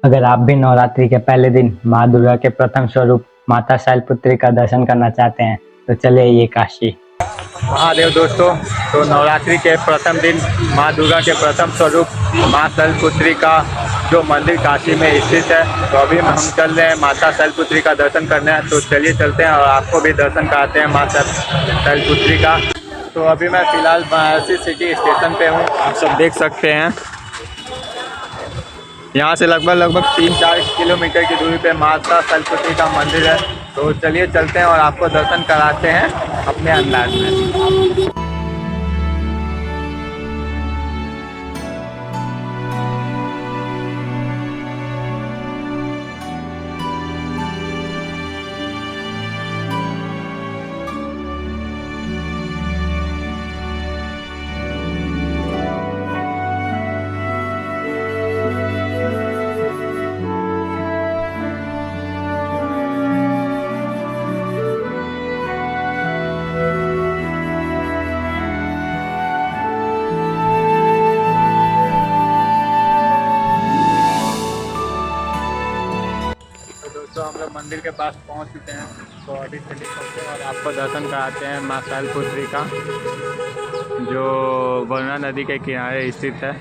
अगर आप भी नवरात्रि के पहले दिन माँ दुर्गा के प्रथम स्वरूप माता शैलपुत्री का दर्शन करना चाहते हैं तो चलिए ये काशी महादेव दोस्तों। तो नवरात्रि के प्रथम दिन माँ दुर्गा के प्रथम स्वरूप माँ शैलपुत्री का जो मंदिर काशी में स्थित है, तो अभी हम चल रहे हैं माता शैलपुत्री का दर्शन करने। तो चलिए चलते हैं और आपको भी दर्शन कराते हैं माँ शैलपुत्री का। तो अभी मैं फिलहाल बनारसी सिटी स्टेशन पे हूँ, आप सब देख सकते हैं। यहाँ से लगभग 3-4 किलोमीटर की दूरी पे माता शैलपुत्री का मंदिर है। तो चलिए चलते हैं और आपको दर्शन कराते हैं अपने अंदाज में। तो हम लोग मंदिर के पास पहुंच चुके हैं। तो अभी चलिए चलते हैं और आपको दर्शन कराते हैं माँ शैलपुत्री का, जो वरुणा नदी के किनारे स्थित है।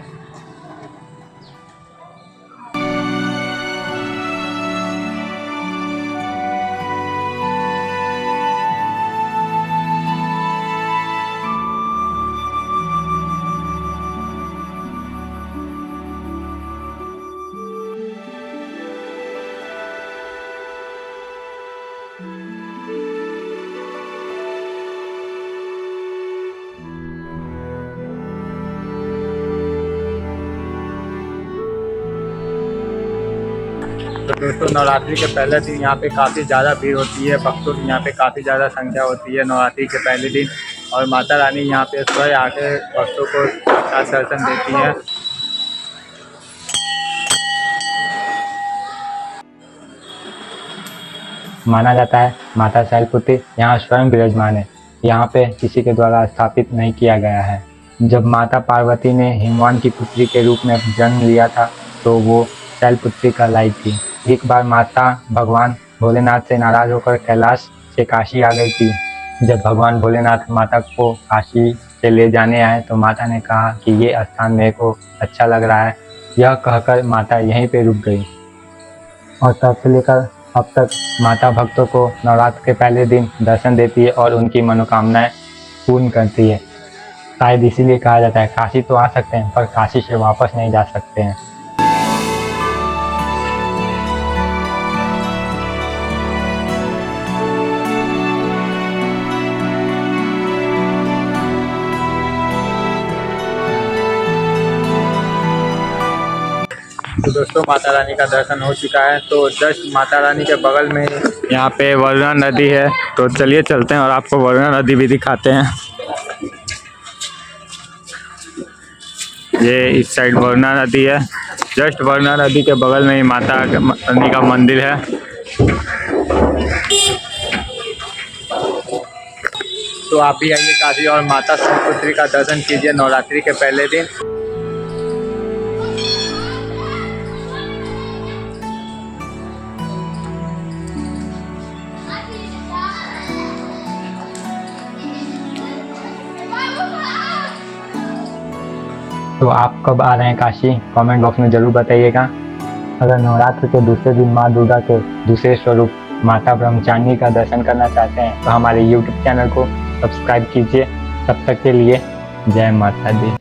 तो दोस्तों, नवरात्रि के पहले दिन यहाँ पे काफ़ी ज़्यादा भीड़ होती है, भक्तों की यहाँ पे काफ़ी ज़्यादा संख्या होती है नवरात्रि के पहले दिन। और माता रानी यहाँ पे स्वयं आके भक्तों को साक्षात दर्शन देती हैं। माना जाता है माता शैलपुत्री यहाँ स्वयं विराजमान है। यहाँ पे किसी के द्वारा स्थापित नहीं किया गया है। जब माता पार्वती ने हिमवान की पुत्री के रूप में जन्म लिया था तो वो शैलपुत्री कहलाई थी। एक बार माता भगवान भोलेनाथ से नाराज होकर कैलाश से काशी आ गई थी। जब भगवान भोलेनाथ माता को काशी से ले जाने आए तो माता ने कहा कि ये स्थान मेरे को अच्छा लग रहा है। यह कहकर माता यहीं पे रुक गई और तब से लेकर अब तक माता भक्तों को नवरात्र के पहले दिन दर्शन देती है और उनकी मनोकामनाएं पूर्ण करती है। शायद इसीलिए कहा जाता है काशी तो आ सकते हैं पर काशी से वापस नहीं जा सकते हैं। तो दोस्तों, माता रानी का दर्शन हो चुका है। तो जस्ट माता रानी के बगल में यहाँ पे वरुणा नदी है। तो चलिए चलते हैं और आपको वरुणा नदी भी दिखाते हैं। ये इस साइड वरुणा नदी है। जस्ट वरुणा नदी के बगल में ही माता रानी का मंदिर है। तो आप भी आइए काशी और माता शैलपुत्री का दर्शन कीजिए नवरात्रि के पहले दिन। तो आप कब आ रहे हैं काशी, कमेंट बॉक्स में ज़रूर बताइएगा। अगर नवरात्र के दूसरे दिन माँ दुर्गा के दूसरे स्वरूप माता ब्रह्मचारिणी का दर्शन करना चाहते हैं तो हमारे YouTube चैनल को सब्सक्राइब कीजिए। तब तक के लिए जय माता दी।